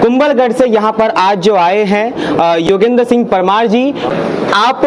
कुंभलगढ़ से यहाँ पर आज जो आए हैं योगेंद्र सिंह परमार जी, आप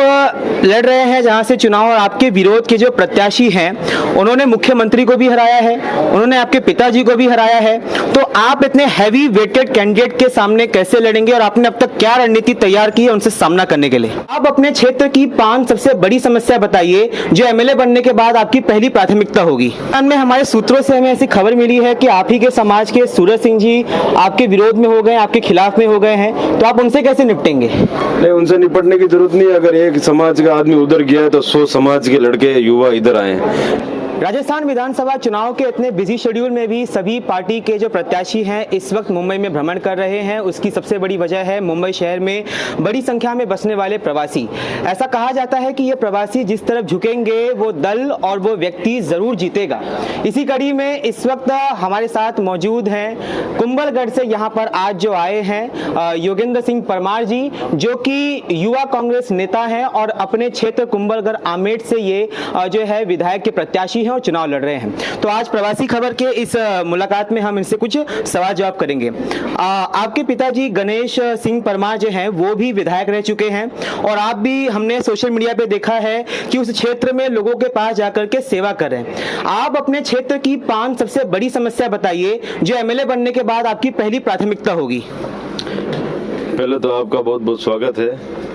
लड़ रहे हैं जहाँ से चुनाव और आपके विरोध के जो प्रत्याशी हैं उन्होंने मुख्यमंत्री को भी हराया है, उन्होंने आपके पिताजी को भी हराया है। तो आप इतने हैवी वेटेड कैंडिडेट के सामने कैसे लड़ेंगे और आपने अब तक क्या रणनीति तैयार की है उनसे सामना करने के लिए? आप अपने क्षेत्र की 5 सबसे बड़ी समस्या बताइए जो एमएलए बनने के बाद आपकी पहली प्राथमिकता होगी। में हमारे सूत्रों से हमें ऐसी खबर मिली है कि आप ही के समाज के सूरज सिंह जी आपके विरोध में हो गए, आपके खिलाफ में हो गए हैं, तो आप उनसे कैसे निपटेंगे? नहीं, उनसे निपटने की जरूरत नहीं है। अगर एक समाज का आदमी उधर गया है तो 100 समाज के लड़के युवा इधर आए। राजस्थान विधानसभा चुनाव के इतने बिजी शेड्यूल में भी सभी पार्टी के जो प्रत्याशी हैं इस वक्त मुंबई में भ्रमण कर रहे हैं। उसकी सबसे बड़ी वजह है मुंबई शहर में बड़ी संख्या में बसने वाले प्रवासी। ऐसा कहा जाता है कि ये प्रवासी जिस तरफ झुकेंगे वो दल और वो व्यक्ति जरूर जीतेगा। इसी कड़ी में इस वक्त हमारे साथ मौजूद हैं कुंभलगढ़ से यहाँ पर आज जो आए हैं योगेंद्र सिंह परमार जी, जो कि युवा कांग्रेस नेता हैं और अपने क्षेत्र कुंभलगढ़ आमेर से ये जो है विधायक के प्रत्याशी और चुनाव लड़ रहे हैं। तो आज प्रवासी खबर के इस मुलाकात में हम इनसे कुछ सवाल जवाब करेंगे। आपके पिताजी गणेश सिंह परमार जो हैं वो भी विधायक रह चुके हैं और आप भी हमने सोशल मीडिया पे देखा है कि उस क्षेत्र में लोगों के पास जाकर के सेवा कर रहे हैं। आप अपने क्षेत्र की 5 सबसे बड़ी समस्या बताइए जो एमएलए बनने के बाद आपकी पहली प्राथमिकता होगी। पहले तो आपका बहुत बहुत स्वागत है।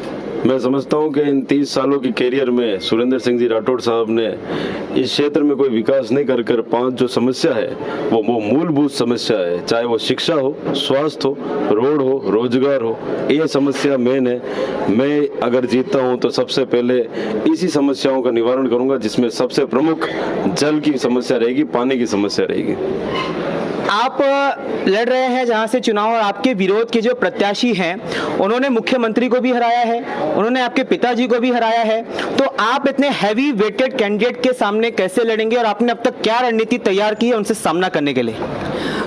मैं समझता हूं कि इन 30 सालों की कैरियर में सुरेंद्र सिंह जी राठौड़ साहब ने इस क्षेत्र में कोई विकास नहीं कर 5 जो समस्या है वो मूलभूत समस्या है, चाहे वो शिक्षा हो, स्वास्थ्य हो, रोड हो, रोजगार हो, ये समस्या मेन है। मैं अगर जीतता हूं तो सबसे पहले इसी समस्याओं का निवारण करूंगा, जिसमें सबसे प्रमुख जल की समस्या रहेगी, पानी की समस्या रहेगी। आप लड़ रहे हैं जहां से चुनाव और आपके विरोध के जो प्रत्याशी हैं उन्होंने मुख्यमंत्री को भी हराया है, उन्होंने आपके पिताजी को भी हराया है। तो आप इतने हैवी वेटेड कैंडिडेट के सामने कैसे लड़ेंगे और आपने अब तक क्या रणनीति तैयार की है उनसे सामना करने के लिए?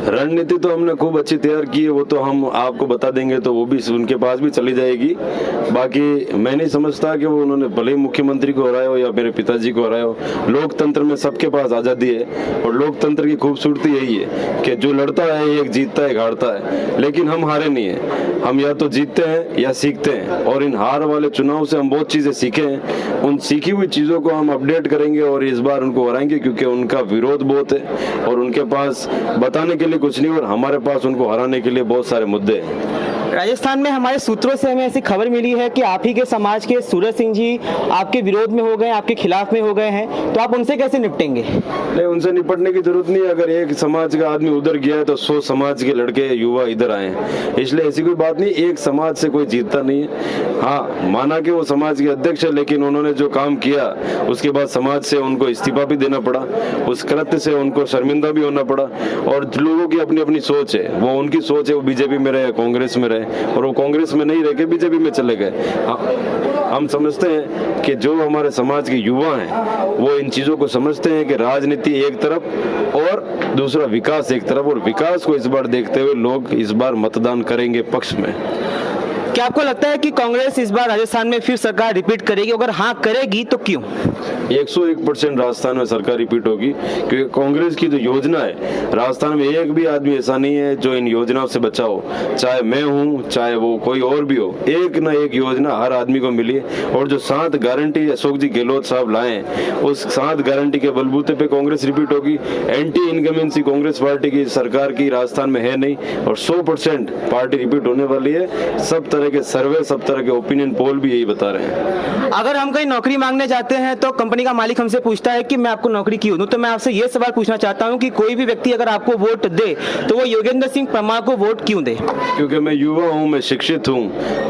रणनीति तो हमने खूब अच्छी तैयार की है, वो तो हम आपको बता देंगे तो वो भी उनके पास भी चली जाएगी। बाकी मैं नहीं समझता कि वो उन्होंने भले ही मुख्यमंत्री को हराया हो या मेरे पिताजी को हराया हो। लोकतंत्र में सबके पास आजादी है और लोकतंत्र की खूबसूरती यही है कि जो लड़ता है एक जीतता है, एक हारता है, लेकिन हम हारे नहीं है। हम या तो जीतते हैं या सीखते हैं और इन हार वाले चुनाव से हम बहुत चीजें सीखे हैं। उन सीखी हुई चीजों को हम अपडेट करेंगे और इस बार उनको हराएंगे, क्योंकि उनका विरोध बहुत है और उनके पास बताने के लिए कुछ नहीं और हमारे पास उनको हराने के लिए बहुत सारे मुद्दे हैं। राजस्थान में हमारे सूत्रों से हमें ऐसी खबर मिली है कि आप ही के समाज के सूरज सिंह जी आपके विरोध में हो गए, आपके खिलाफ में हो गए हैं, तो आप उनसे कैसे निपटेंगे? नहीं, उनसे निपटने की जरूरत नहीं है। अगर एक समाज का आदमी उधर गया है तो 100 समाज के लड़के युवा इधर आए हैं, इसलिए ऐसी कोई बात नहीं। एक समाज से कोई जीतता नहीं है। हाँ, माना कि वो समाज के अध्यक्ष है, लेकिन उन्होंने जो काम किया उसके बाद समाज से उनको इस्तीफा भी देना पड़ा, उस कृत्य से उनको शर्मिंदा भी होना पड़ा। और लोगों की अपनी अपनी सोच है, वो उनकी सोच है, वो बीजेपी में रहे, कांग्रेस में रहे, और वो कांग्रेस में नहीं रह के बीजेपी में चले गए। हम समझते हैं कि जो हमारे समाज के युवा हैं वो इन चीजों को समझते हैं कि राजनीति एक तरफ और दूसरा विकास एक तरफ, और विकास को इस बार देखते हुए लोग इस बार मतदान करेंगे पक्ष में। क्या आपको लगता है कि कांग्रेस इस बार राजस्थान में फिर सरकार रिपीट करेगी? अगर हाँ करेगी तो क्यों? 101% राजस्थान में सरकार रिपीट होगी, क्योंकि कांग्रेस की जो योजना है राजस्थान में एक भी आदमी ऐसा नहीं है जो इन योजनाओं से बचा हो। चाहे मैं हूँ, चाहे वो कोई और भी हो, एक ना एक योजना हर आदमी को मिली है। और जो 7 गारंटी अशोक जी गहलोत साहब लाए, उस 7 गारंटी के बलबूते पे कांग्रेस रिपीट होगी। एंटी इनकमेंसी कांग्रेस पार्टी की सरकार की राजस्थान में है नहीं, और 100% पार्टी रिपीट होने वाली है। सब तरह के सर्वे, सब तरह के ओपिनियन पोल भी यही बता रहे हैं। अगर हम कहीं नौकरी मांगने जाते हैं तो कंपनी का मालिक हमसे पूछता है कि मैं आपको नौकरी क्यों दूं, तो मैं आपसे ये सवाल पूछना चाहता हूं कि कोई भी व्यक्ति अगर आपको वोट दे तो वो योगेंद्र सिंह परमार को वोट क्यों दे? क्योंकि मैं युवा हूं, मैं शिक्षित हूं,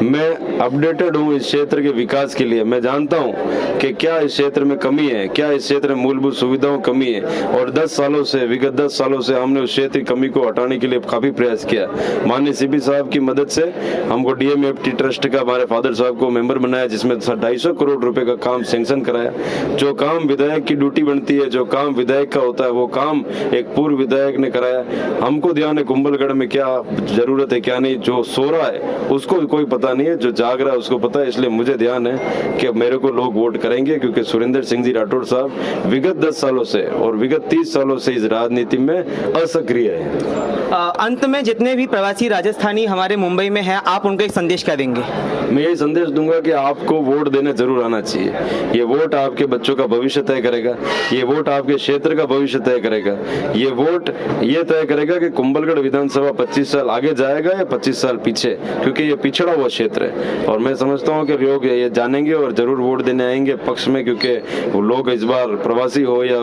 मैं अपडेटेड हूं इस क्षेत्र के विकास के लिए। मैं जानता हूं कि क्या इस क्षेत्र में कमी है, क्या इस क्षेत्र में मूलभूत सुविधाओं कमी है, और विगत 10 सालों से हमने उस क्षेत्र की कमी को हटाने के लिए काफी प्रयास किया। माननीय सीपी साहब की मदद से हमको डीएमएफटी ट्रस्ट का हमारे फादर साहब को मेंबर बनाया, जिसमें 250 करोड़ रुपए का काम सैंक्शन कराया। जो काम विधायक की ड्यूटी बनती है, जो काम विधायक का होता है, वो काम एक पूर्व विधायक ने कराया। हमको ध्यान है कुंभलगढ़ में क्या जरूरत है क्या नहीं। जो सो रहा है उसको कोई पता नहीं है, जो जाग रहा है उसको पता है। इसलिए मुझे ध्यान है कि मेरे को लोग वोट करेंगे, क्योंकि सुरेंद्र सिंह जी राठौड़ साहब विगत 10 सालों से और विगत 30 सालों से इस राजनीति में असक्रिय है। अंत में जितने भी प्रवासी राजस्थानी हमारे मुंबई में हैं, आप उनको एक संदेश क्या देंगे? मैं यही संदेश दूंगा कि आपको वोट देने जरूर आना चाहिए। ये वोट आपके बच्चों का भविष्य तय करेगा, ये वोट आपके क्षेत्र का भविष्य तय करेगा, ये वोट ये तय करेगा कि कुंभलगढ़ विधानसभा 25 साल आगे जाएगा या 25 साल पीछे, क्योंकि ये पिछड़ा हुआ क्षेत्र है। और मैं समझता हूँ कि लोग ये जानेंगे और जरूर वोट देने आएंगे पक्ष में, क्योंकि वो लोग इस बार प्रवासी हो या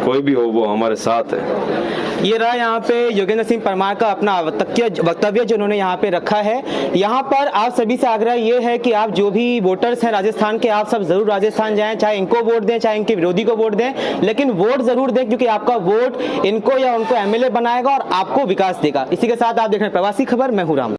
कोई भी हो वो हमारे साथ है। ये रहा यहाँ पे योगेंद्र सिंह परमार का अपना वक्तव्य जो उन्होंने यहाँ पे रखा है। यहाँ पर आप सभी से आग्रह ये है कि आप जो भी वोटर्स हैं राजस्थान के, आप सब जरूर राजस्थान जाएं, चाहे इनको वोट दें चाहे इनके विरोधी को वोट दें, लेकिन वोट जरूर दें, क्योंकि आपका वोट इनको या उनको एमएलए बनाएगा और आपको विकास देगा। इसी के साथ आप देख रहे हैं प्रवासी खबर, मैं हूं राम।